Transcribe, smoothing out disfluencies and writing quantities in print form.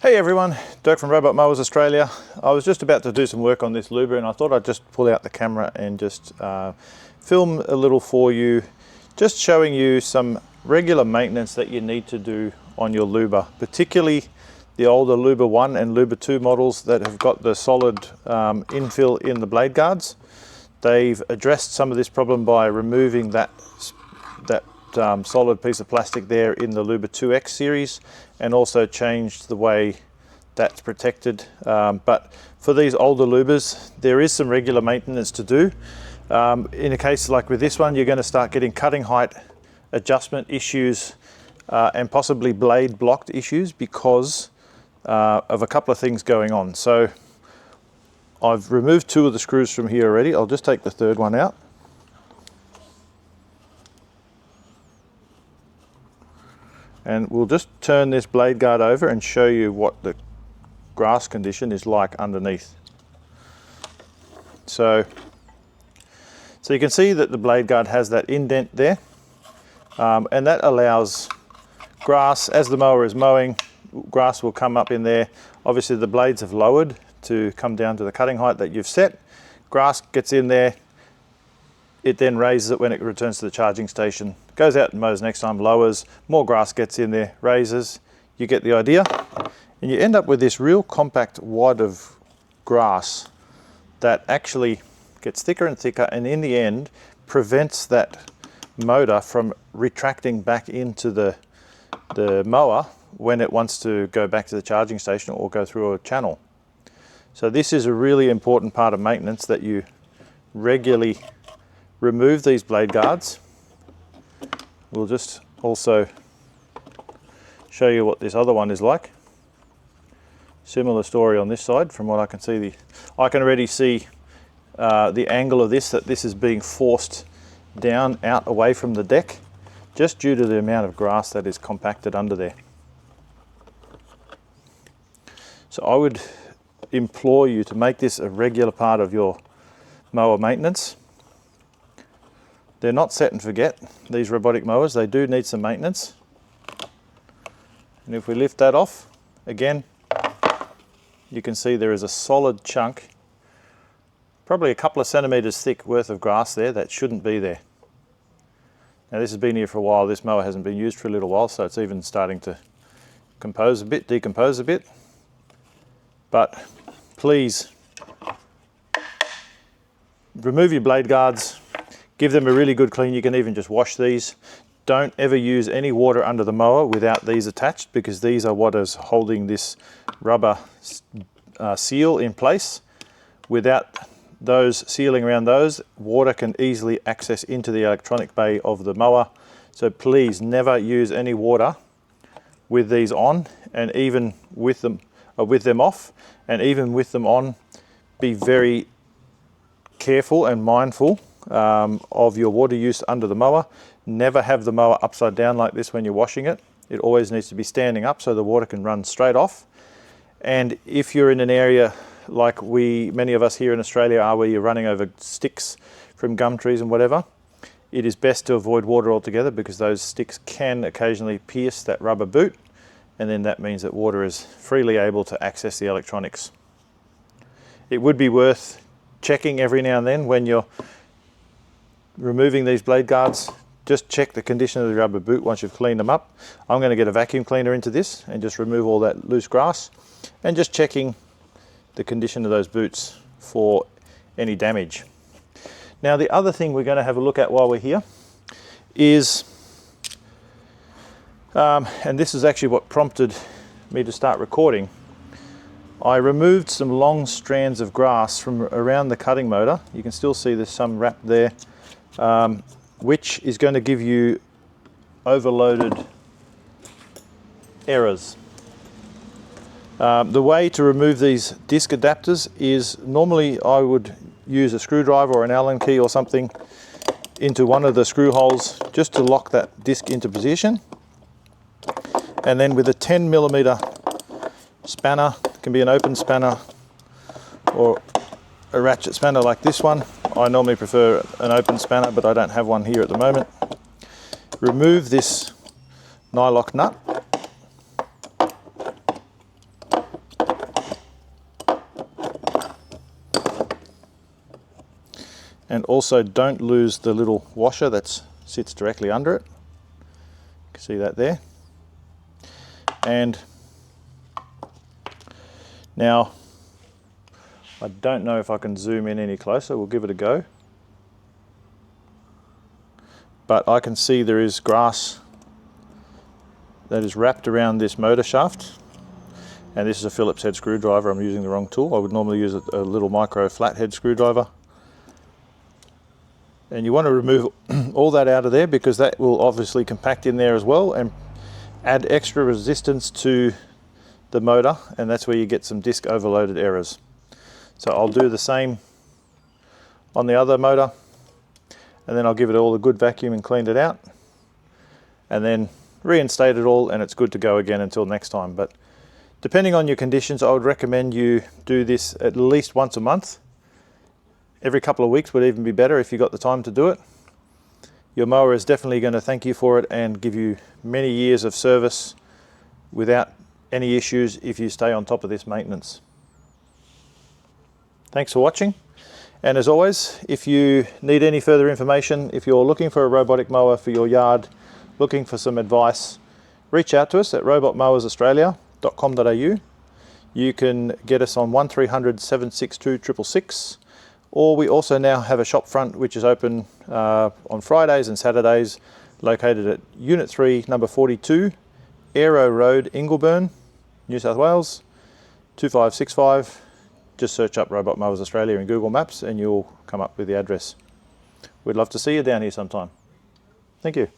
Hey everyone, Dirk from Mowers Australia. I was just about to do some work on this Luba and I thought I'd just pull out the camera and just film a little for you, just showing you some regular maintenance that you need to do on your Luba, particularly the older Luba 1 and Luba 2 models that have got the solid infill in the blade guards. They've addressed some of this problem by removing that solid piece of plastic there in the Luba 2X series, and also changed the way that's protected. But for these older Lubas, there is some regular maintenance to do. In a case like with this one, you're going to start getting cutting height adjustment issues and possibly blade blocked issues because of a couple of things going on. So I've removed 2 of the screws from here already. I'll just take the 3rd one out. And we'll just turn this blade guard over and show you what the grass condition is like underneath. So you can see that the blade guard has that indent there, and that allows grass, as the mower is mowing, grass will come up in there. Obviously the blades have lowered to come down to the cutting height that you've set. Grass gets in there, it then raises it when it returns to the charging station, goes out and mows next time, lowers, more grass gets in there, raises, you get the idea. And you end up with this real compact wad of grass that actually gets thicker and thicker, and in the end prevents that motor from retracting back into the mower when it wants to go back to the charging station or go through a channel. So this is a really important part of maintenance, that you regularly remove these blade guards. We'll just also show you what this other one is like. Similar story on this side. From what I can see, I can already see the angle of this, that this is being forced down, out, away from the deck, just due to the amount of grass that is compacted under there. So I would implore you to make this a regular part of your mower maintenance. They're not set and forget, these robotic mowers. They do need some maintenance. And if we lift that off, again, you can see there is a solid chunk, probably a couple of centimeters thick worth of grass there that shouldn't be there. Now this has been here for a while. This mower hasn't been used for a little while, so it's even starting to decompose a bit. But please remove your blade guards. Give them a really good clean. You can even just wash these. Don't ever use any water under the mower without these attached, because these are what is holding this rubber seal in place. Without those sealing around those, water can easily access into the electronic bay of the mower. So please never use any water with these on, and even with them off, and even with them on, be very careful and mindful of your water use under the mower. Never have the mower upside down like this when you're washing it. It always needs to be standing up so the water can run straight off. And if you're in an area like many of us here in Australia are, where you're running over sticks from gum trees and whatever, it is best to avoid water altogether, because those sticks can occasionally pierce that rubber boot, and then that means that water is freely able to access the electronics. It would be worth checking every now and then when you're removing these blade guards. Just check the condition of the rubber boot once you've cleaned them up. I'm going to get a vacuum cleaner into this and just remove all that loose grass, and just checking the condition of those boots for any damage. Now the other thing we're going to have a look at while we're here is, and this is actually what prompted me to start recording, I removed some long strands of grass from around the cutting motor. You can still see there's some wrapped there, which is going to give you overloaded errors. The way to remove these disc adapters is, normally I would use a screwdriver or an Allen key or something into one of the screw holes just to lock that disc into position. And then with a 10mm spanner, it can be an open spanner or a ratchet spanner like this one. I normally prefer an open spanner, but I don't have one here at the moment. Remove this nylock nut And also don't lose the little washer that sits directly under it. You can see that there. And now, I don't know if I can zoom in any closer, we'll give it a go. But I can see there is grass that is wrapped around this motor shaft. And this is a Phillips head screwdriver, I'm using the wrong tool. I would normally use a little micro flathead screwdriver. And you want to remove all that out of there because that will obviously compact in there as well and add extra resistance to the motor, and that's where you get some disc overloaded errors. So I'll do the same on the other motor, and then I'll give it all a good vacuum and clean it out, and then reinstate it all, and it's good to go again until next time. But depending on your conditions, I would recommend you do this at least once a month. Every couple of weeks would even be better if you got the time to do it. Your mower is definitely going to thank you for it and give you many years of service without any issues if you stay on top of this maintenance. Thanks for watching. And as always, if you need any further information, if you're looking for a robotic mower for your yard, looking for some advice, reach out to us at robotmowersaustralia.com.au. You can get us on 1300 762 666. Or we also now have a shop front which is open on Fridays and Saturdays, located at Unit 3, number 42, Aero Road, Ingleburn, New South Wales, 2565. Just search up Robot Mowers Australia in Google Maps and you'll come up with the address. We'd love to see you down here sometime. Thank you.